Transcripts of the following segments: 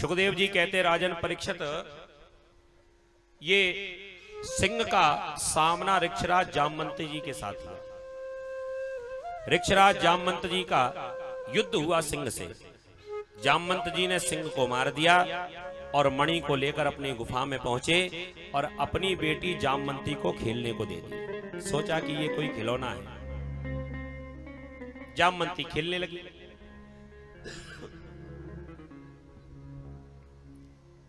सुखदेव जी कहते राजन परीक्षित, ये सिंह का सामना ऋक्षराज जामवंत जी के साथ हुआ। ऋक्षराज जामवंत जी का युद्ध हुआ सिंह से। जामवंत जी ने सिंह को मार दिया और मणि को लेकर अपनी गुफा में पहुंचे और अपनी बेटी जामवंती को खेलने को दे दी। सोचा कि ये कोई खिलौना है। जामवंती खेलने लगी।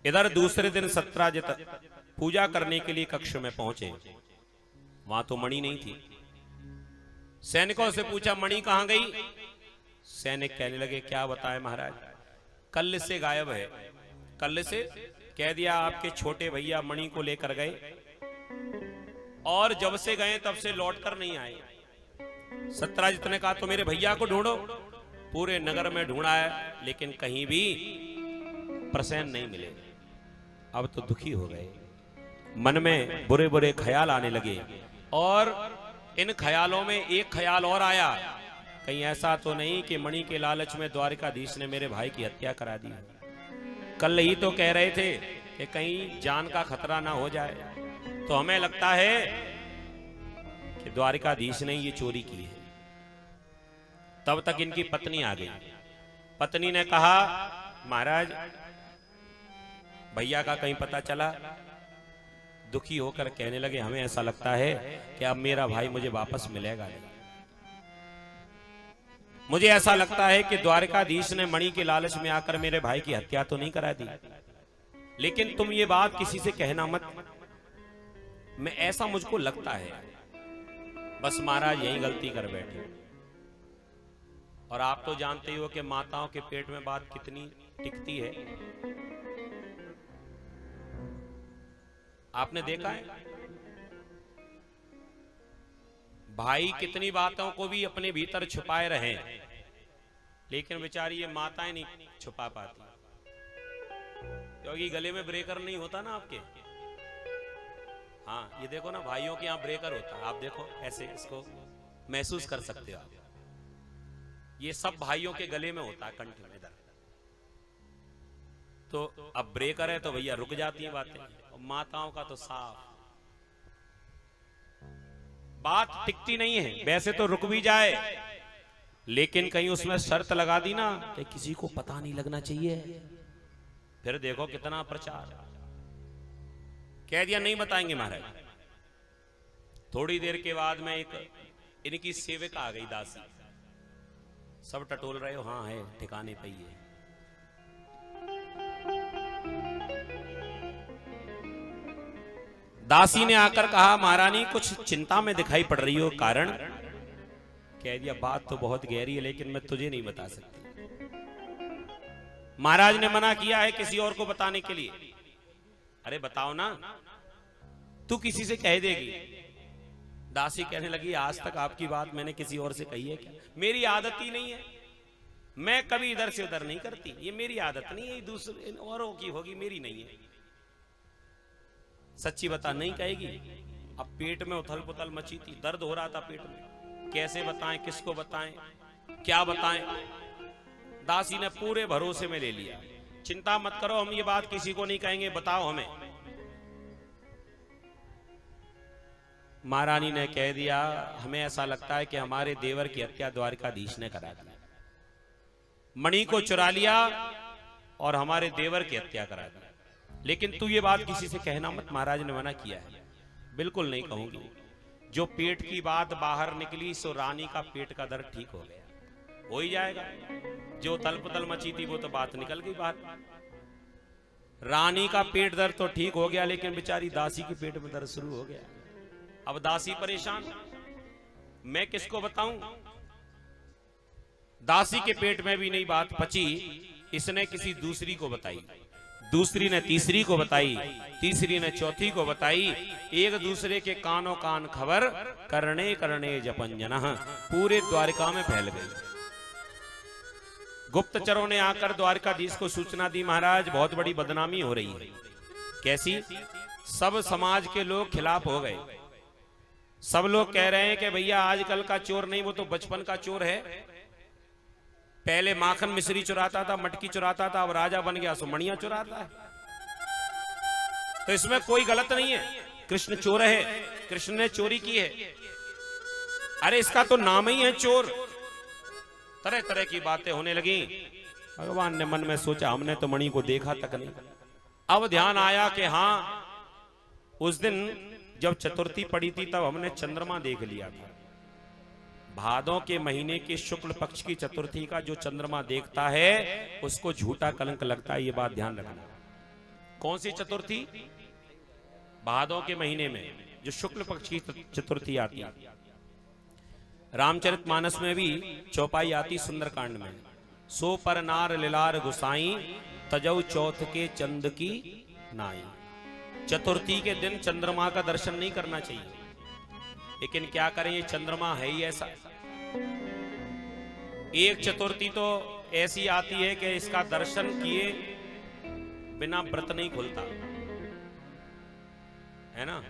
इधर दूसरे दिन सत्राजित पूजा करने के लिए कक्ष में पहुंचे। वहां तो मणि नहीं थी। सैनिकों से पूछा मणि कहां गई? सैनिक कहने लगे क्या बताएं महाराज, कल से गायब है। कल से कह दिया आपके छोटे भैया मणि को लेकर गए और जब से गए तब से लौटकर नहीं आए। सत्राजित ने कहा तो मेरे भैया को ढूंढो। पूरे नगर में ढूंढा है लेकिन कहीं भी प्रसन्न नहीं मिले। अब तो दुखी हो गए, मन में बुरे बुरे ख्याल आने लगे और इन ख्यालों में एक ख्याल और आया, कहीं ऐसा तो नहीं कि मणि के लालच में द्वारिकाधीश ने मेरे भाई की हत्या करा दी। कल ही तो कह रहे थे कि कहीं जान का खतरा ना हो जाए, तो हमें लगता है कि द्वारिकाधीश ने ये चोरी की है। तब तक इनकी पत्नी आ गई। पत्नी ने कहा महाराज भैया का कहीं पता चला? दुखी होकर कहने लगे हमें ऐसा लगता है कि अब मेरा भाई मुझे वापस मिलेगा नहीं। मुझे ऐसा लगता है कि द्वारिकाधीश ने मणि के लालच में आकर मेरे भाई की हत्या तो नहीं करा दी, लेकिन तुम ये बात किसी से कहना मत। मैं ऐसा मुझको लगता है। बस महाराज यही गलती कर बैठे। और आप तो जानते ही हो कि माताओं के पेट में बात कितनी टिकती है। आपने देखा है भाई कितनी बातों को भी अपने भीतर छुपाए रहे, लेकिन बेचारी ये माताएं नहीं छुपा पाती, क्योंकि गले में ब्रेकर नहीं होता ना आपके। हाँ ये देखो ना, भाइयों के यहाँ ब्रेकर होता है, आप देखो ऐसे इसको महसूस कर सकते हो आप। ये सब भाइयों के गले में होता है, कंठ में इधर। तो अब ब्रेकर है तो भैया रुक जाती है बातें। और माताओं का तो साफ बात टिकती नहीं है। वैसे तो रुक भी जाए, लेकिन कहीं उसमें शर्त लगा दी ना कि किसी को पता नहीं लगना चाहिए, फिर देखो कितना प्रचार। कह दिया नहीं बताएंगे महाराज। थोड़ी देर के बाद में एक इनकी सेवक आ गई, दासी। सब टटोल रहे हो, हाँ है ठिकाने पे ही है। दासी ने आकर कहा महारानी कुछ चिंता में दिखाई पड़ रही हो, कारण? कह दिया बात तो बहुत गहरी है लेकिन मैं तुझे नहीं बता सकती। महाराज ने मना किया है किसी और को बताने के लिए। अरे बताओ ना, तू किसी से कह देगी। दासी कहने लगी आज तक आपकी बात मैंने किसी और से कही है क्या? मेरी आदत ही नहीं है, मैं कभी इधर से उधर नहीं करती, ये मेरी आदत नहीं है, दूसरे औरों की होगी, मेरी नहीं है। सच्ची बता, नहीं कहेगी। अब पेट में उथल पुथल मची थी, दर्द हो रहा था पेट में, कैसे बताएं, किसको बताएं, क्या बताएं। दासी ने पूरे भरोसे में ले लिया, चिंता मत करो हम ये बात किसी को नहीं कहेंगे, बताओ हमें। महारानी ने कह दिया हमें ऐसा लगता है कि हमारे देवर की हत्या द्वारिकाधीश ने करा दी, मणि को चुरा लिया और हमारे देवर की हत्या करा दी, लेकिन तू ये बात किसी से कहना मत। महाराज ने मना किया है। बिल्कुल नहीं कहूंगी। जो पेट की बात बाहर निकली सो रानी का पेट का दर्द ठीक हो गया, हो ही जाएगा। जो तलपतल मची थी वो तो बात निकल गई बाहर। रानी का पेट दर्द तो ठीक हो गया, लेकिन बेचारी दासी के पेट में दर्द शुरू हो गया। अब दासी परेशान, मैं किसको बताऊं? दासी के पेट में भी नहीं बात पची, इसने किसी दूसरी को बताई, दूसरी ने तीसरी को बताई, तीसरी ने चौथी को बताई। एक दूसरे के कानों कान खबर करने करने जपंजना पूरे द्वारिका में फैल गई। गुप्तचरों ने आकर द्वारिकाधीश को सूचना दी महाराज बहुत बड़ी बदनामी हो रही है। कैसी? सब समाज के लोग खिलाफ हो गए। सब लोग कह रहे हैं कि भैया आजकल का चोर नहीं, वो तो बचपन का चोर है। पहले माखन मिश्री चुराता था, मटकी चुराता था, अब राजा बन गया सो मणियां चुराता है। तो इसमें कोई गलत नहीं है। कृष्ण चोर है, कृष्ण ने चोरी की है। अरे इसका तो नाम ही है चोर। तरह तरह की बातें होने लगी। भगवान ने मन में सोचा हमने तो मणि को देखा तक नहीं। अब ध्यान आया कि हाँ, उस दिन जब चतुर्थी पड़ी थी तब हमने चंद्रमा देख लिया था। भादों के महीने के शुक्ल पक्ष की चतुर्थी का जो चंद्रमा देखता है उसको झूठा कलंक लगता है, ये बात ध्यान रखना। कौन सी चतुर्थी? भादों के महीने में जो शुक्ल पक्ष की चतुर्थी आती है। रामचरितमानस में भी चौपाई आती सुंदरकांड में, सो पर नार लिलार गुसाई तजौ चौथ के चंद की नाई। चतुर्थी के दिन चंद्रमा का दर्शन नहीं करना चाहिए, लेकिन क्या करें, ये चंद्रमा है ही ऐसा। एक चतुर्थी तो ऐसी आती है कि इसका दर्शन किए बिना व्रत नहीं खुलता है ना।